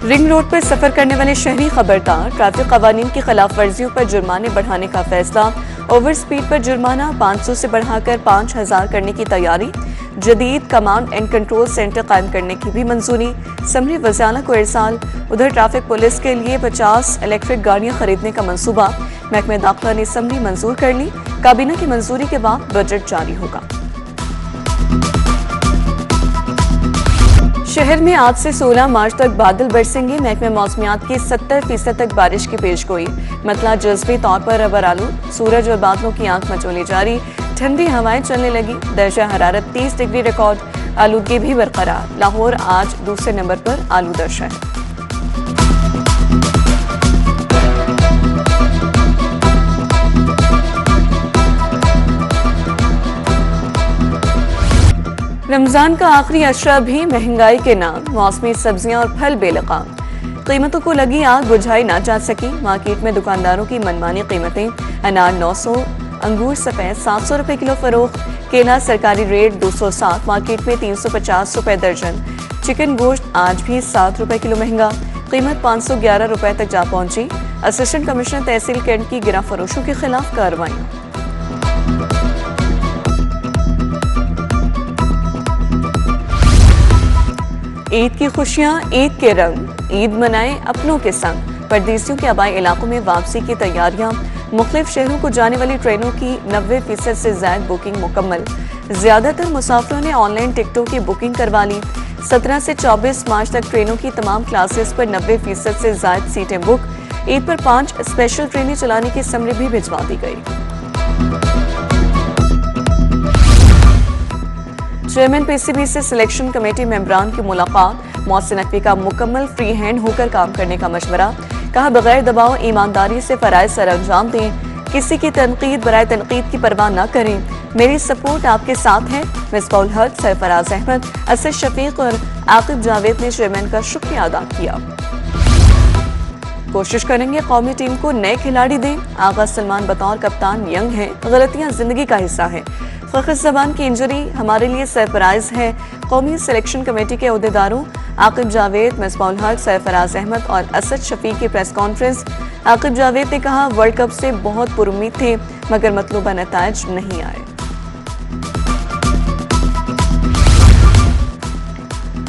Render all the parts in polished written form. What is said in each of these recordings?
Ring road पर सफर करने वाले शहरी खबरदार, ट्रैफिक कवानीन की खिलाफ वर्जियों पर जुर्माने बढ़ाने का फैसला। ओवर स्पीड पर जुर्माना 500 से बढ़ाकर 5000 करने की तैयारी। जदीद कमांड एंड कंट्रोल सेंटर कायम करने की भी मंजूरी। समरी वज़ाना को इरसाल। उधर ट्रैफिक पुलिस के लिए 50 इलेक्ट्रिक गाड़ियां खरीदने का मंसूबा। महकमे दाखिला ने समरी मंजूर कर ली। काबीना की मंजूरी के बाद बजट जारी होगा। शहर में आज से 16 मार्च तक बादल बरसेंगे। महकमे मौसमियात की 70% तक बारिश की पेशगोई। मतला जज्बी तौर पर रबर आलूद। सूरज और बादलों की आंख मचोली जारी। ठंडी हवाएं चलने लगी। दर्जा हरारत 30 डिग्री रिकॉर्ड। आलूदगी भी बरकरार। लाहौर आज दूसरे नंबर पर आलूदा शहर। रमजान का आखिरी अशरा भी महंगाई के नाम। मौसमी सब्जियां और फल बेलगाम। कीमतों को लगी आग बुझाई ना जा सकी। मार्केट में दुकानदारों की मनमानी कीमतें। अनार 900, अंगूर सफेद 700 रुपए किलो फरोख्त। केला सरकारी रेट 207, मार्केट में 350 रुपए दर्जन। चिकन गोश्त आज भी 7 रुपए किलो महंगा। कीमत 511 रुपए तक जा पहुंची। असिस्टेंट कमिश्नर तहसील कैंट की गिरा फरोशों के खिलाफ कार्रवाई। ईद की खुशियां, ईद के रंग। ईद मनाए अपनों के संग। परदेसियों के आबाई इलाकों में वापसी की तैयारियां। मुख्तलिफ शहरों को जाने वाली ट्रेनों की 90% से ज्यादा बुकिंग मुकम्मल। ज्यादातर मुसाफिरों ने ऑनलाइन टिकटों की बुकिंग करवा ली। 17 से 24 मार्च तक ट्रेनों की तमाम क्लासेस पर 90% से ज्यादा सीटें बुक। ईद पर 5 स्पेशल ट्रेनें चलाने की समरी भी भिजवा दी गई। चेयरमैन पीसीबी से सिलेक्शन कमेटी मेंबरान की मुलाकात। मोहसिन नकवी का मुकम्मल फ्री हैंड होकर काम करने का मशवरा। कहा बगैर दबाव ईमानदारी से फराइज सर अंजाम दें। किसी की तनकीद बराए तनकीद की परवाह न करें। मेरी सपोर्ट आपके साथ है। मिसबाउल हक, सरफराज अहमद, असद शफीक और आकिब जावेद ने चेयरमैन का शुक्रिया अदा किया। कोशिश करेंगे कौमी टीम को नए खिलाड़ी दें। आगा सलमान बतौर कप्तान यंग है। गलतियां जिंदगी का हिस्सा है। फखर जबान की इंजरी हमारे लिए सरप्राइज है। कौमी सिलेक्शन कमेटी के अहदेदारों आकिब जावेद, मिसबाउल हक, सरफराज अहमद और असद शफीक की प्रेस कॉन्फ्रेंस। आकिब जावेद ने कहा वर्ल्ड कप से बहुत पुरुम्मीद थे मगर मतलूबा नताइज नहीं आए।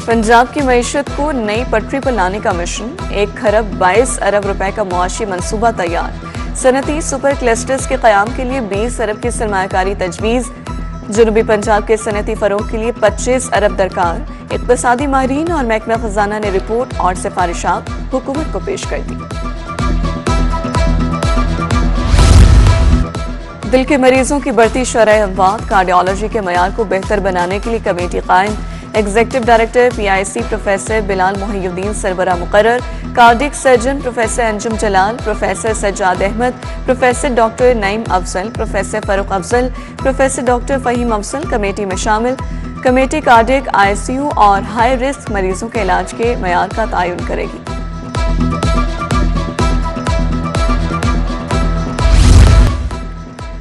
पंजाब की मईशत को नई पटरी पर लाने का मिशन। 1 खरब 22 अरब रुपए का मुआशी मंसूबा तैयार। सनती सुपर क्लस्टर्स के कयाम के लिए 20 अरब की सरमायाकारी तजवीज़। जनूबी पंजाब के सनती फरोग के लिए 25 अरब दरकार। इक़्तिसादी माहिरीन और महकमा खजाना ने रिपोर्ट और सिफारिशात हुकूमत को पेश कर दी। दिल के मरीजों की बढ़ती शरह अमवात। कार्डियोलॉजी के मयार को बेहतर बनाने के लिए कमेटी कायम। Executive director PIC professor Bilal Mohiuddin सरबरा मुकर्रर। Cardiac surgeon professor Anjum Jalal, professor Sajjad Ahmad, professor doctor Naeem Afzal, professor Farooq Afzal, professor doctor Faheem Afzal committee में शामिल। कमेटी कार्डिक, ICU और हाई रिस्क मरीजों के इलाज के मयार का तयन करेगी।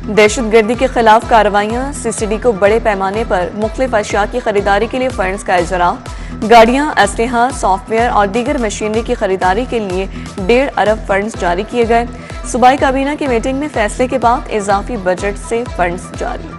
दहशतगर्दी के खिलाफ कार्रवाइयाँ। CCD को बड़े पैमाने पर मुख्तलिफ अशिया की खरीदारी के लिए फंड्स का इजरा। गाड़ियाँ, असलहा, सॉफ्टवेयर और दीगर मशीनरी की खरीदारी के लिए 1.5 अरब फंड्स जारी किए गए। सूबाई काबीना की मीटिंग में फैसले के बाद इजाफी बजट से फंड्स जारी।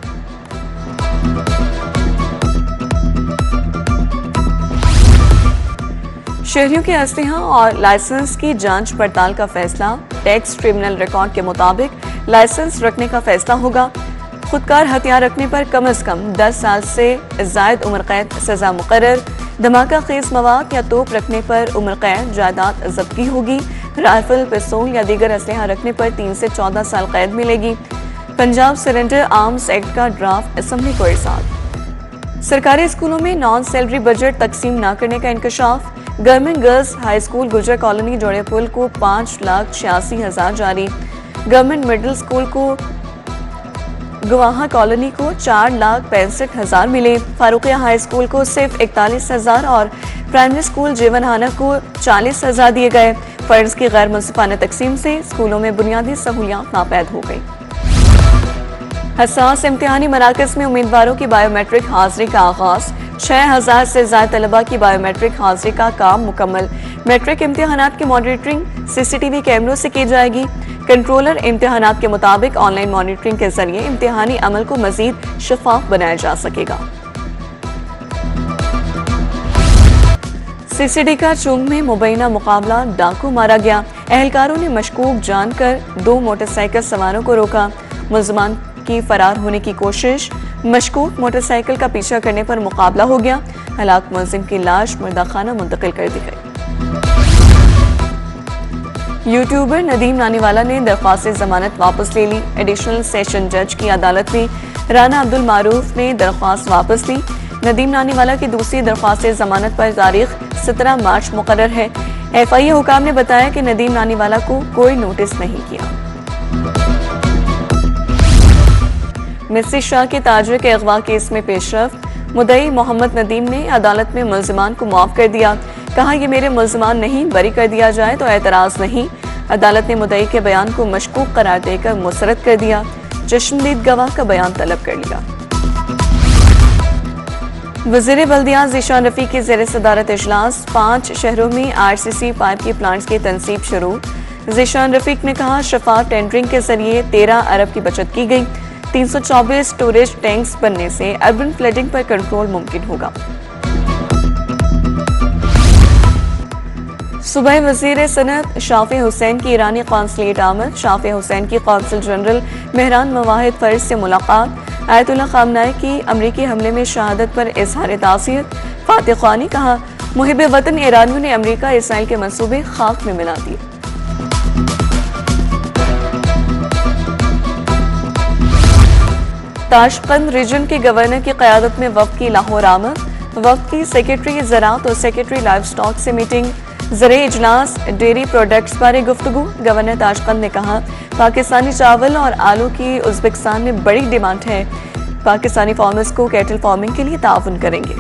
शहरियों के असलहा और लाइसेंस की जांच पड़ताल का फैसला। टैक्स ट्रिब्यूनल रिकॉर्ड के मुताबिक लाइसेंस रखने का फैसला होगा। खुदकार हथियार रखने पर कम अज कम 10 साल से ज़ायद उम्र कैद सजा मुकर्रर। धमाका खेज मवाद या तोप रखने पर उम्र कैद, जायदाद जब्ती होगी। राइफल, पिस्तौल या दीगर असलहा रखने पर 3 से 14 साल कैद मिलेगी। पंजाब सरेंडर आर्म्स एक्ट का ड्राफ्ट असम्बली को इरसाल। सरकारी स्कूलों में नॉन सैलरी बजट तकसीम न करने का इंकशाफ। गवर्नमेंट गर्ल्स हाई स्कूल गुजर कॉलोनी जोड़े पुल को 5,86,000 जारी। गवर्नमेंट मिडिल स्कूल को गवाहा कॉलोनी को 4,65,000 मिले। फारूकिया हाई स्कूल को सिर्फ 41,000 और प्राइमरी स्कूल जीवनहाना को 40,000 दिए गए। फंड्स की गैर मुनसिफाना तकसीम से स्कूलों में बुनियादी सहूलियात नापैद हो गई। हसास इम्तिहानी मराकज़ में उम्मीदवारों की बायोमेट्रिक हाजिरी का आगाज। 6000 से ज्यादा तलबा की बायोमेट्रिक हाजिरी का काम मुकम्मल। मैट्रिक इम्तिहानात की मॉनिटरिंग CCTV कैमरों से की जाएगी। कंट्रोलर इम्तिहानात के मुताबिक ऑनलाइन मॉनिटरिंग के जरिए इम्तिहानी अमल को मजीद शफाफ बनाया जा सकेगा। CCD का चुंग में मुबैना मुकाबला, डाकू मारा गया। एहलकारों ने मशकूक जानकर 2 मोटरसाइकिल सवारों को रोका। मुलजमान की फरार होने की कोशिश, मशकूक मोटरसाइकिल का पीछा करने पर मुकाबला हो गया। हलाक मुलजिम की लाश मुर्दाखाना मुंतकिल कर दी गई। यूट्यूबर नदीम नानीवाला ने दरख्वास्त जमानत वापस ले ली। एडिशनल सेशन जज की अदालत में राना अब्दुल मारूफ ने दरख्वास्त वापस ली। नदीम नानीवाला की दूसरी दरख्वास्त जमानत पर तारीख 17 मार्च मुकर्रर है। FIA हुकाम ने बताया कि नदीम नानीवाला को कोई नोटिस नहीं किया। मिस्री शाह के ताजिर के अगवा केस में पेशरफ, मुद्दई मोहम्मद नदीम ने अदालत में मुल्जिमान को माफ कर दिया। कहा, ये मेरे मुल्जिमान नहीं, बरी कर दिया जाए तो एतराज नहीं। अदालत ने मुद्दई के बयान को मशकूक करार देकर मुस्तरद कर दिया। चश्मदीद गवाह का बयान तलब कर लिया। वज़ीर बल्दियात ज़ीशान रफ़ीक की ज़ेर सदारत इजलास, 5 शहरों में RCC पाइप की प्लांट्स की तनसीब शुरू। ज़ीशान रफ़ीक ने कहा, शफाफ टेंडरिंग के जरिए 13 अरब की बचत की गई। 324 स्टोरेज टैंक्स बनने से अर्बन फ्लडिंग पर कंट्रोल मुमकिन होगा। सूबाई वज़ीर सनअत शाफी हुसैन की ईरानी कौंसलेट आमद। शाफी हुसैन की कौंसल जनरल मेहरान मवाहिद फर्ज से मुलाकात। आयतुल्लाह खामनाई की अमरीकी हमले में शहादत पर इजहार ताज़ियत। फातिह ख्वानी कहा, मुहिब वतन ईरानियों ने अमरीका इसराइल के मंसूबे खाक में मिला दिए। ताशकंद रीजन के गवर्नर की क़यादत में वफ़द की लाहौर आमद। वफ़द की सेक्रेटरी ज़राअत और सेक्रेटरी लाइफ स्टॉक से मीटिंग। ज़रे इजलास, डेयरी प्रोडक्ट्स बारे गुफ्तगू। गवर्नर ताशकंद ने कहा, पाकिस्तानी चावल और आलू की उज़्बेकिस्तान में बड़ी डिमांड है। पाकिस्तानी फार्मर्स को कैटल फार्मिंग के लिए ताउन करेंगे।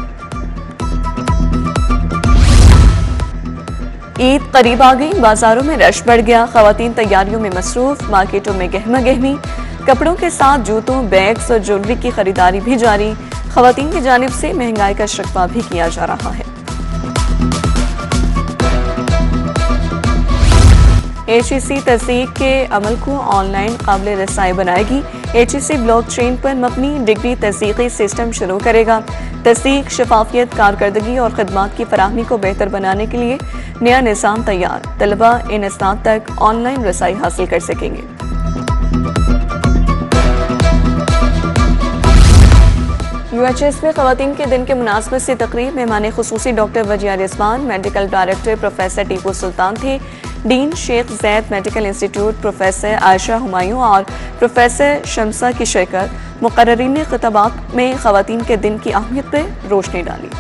ईद करीब आ गई, बाजारों में रश बढ़ गया। ख़वातीन तैयारियों में मसरूफ, मार्केटों में गहमा गहमी। कपड़ों के साथ जूतों, बैग्स और ज्वेलरी की खरीदारी भी जारी। ख़वातीन की जानिब से महंगाई का शिकवा भी किया जा रहा है। HEC तस्दीक के अमल को ऑनलाइन काबिल रसाई बनाएगी। HEC ब्लॉकचेन पर मबनी डिग्री तस्दीकी सिस्टम शुरू करेगा। तस्दीक, शफाफियत, कारकर्दगी और खदमात की फराहमी को बेहतर बनाने के लिए नया निज़ाम तैयार। तलबा इन असनाद तक ऑनलाइन रसाई हासिल कर सकेंगे। UHS में ख़वातीन के दिन के मुनासबत से तकरीब। मेहमान खुसूसी doctor Wajiha Rizwan, medical director professor Tipu Sultan थे। Dean Sheikh Zayed medical institute professor Ayesha Humayun और प्रोफेसर शमसा की शिरकत। मुकर्ररीन ने खिताबात में ख़वातीन के दिन की अहमियत पर रोशनी डाली।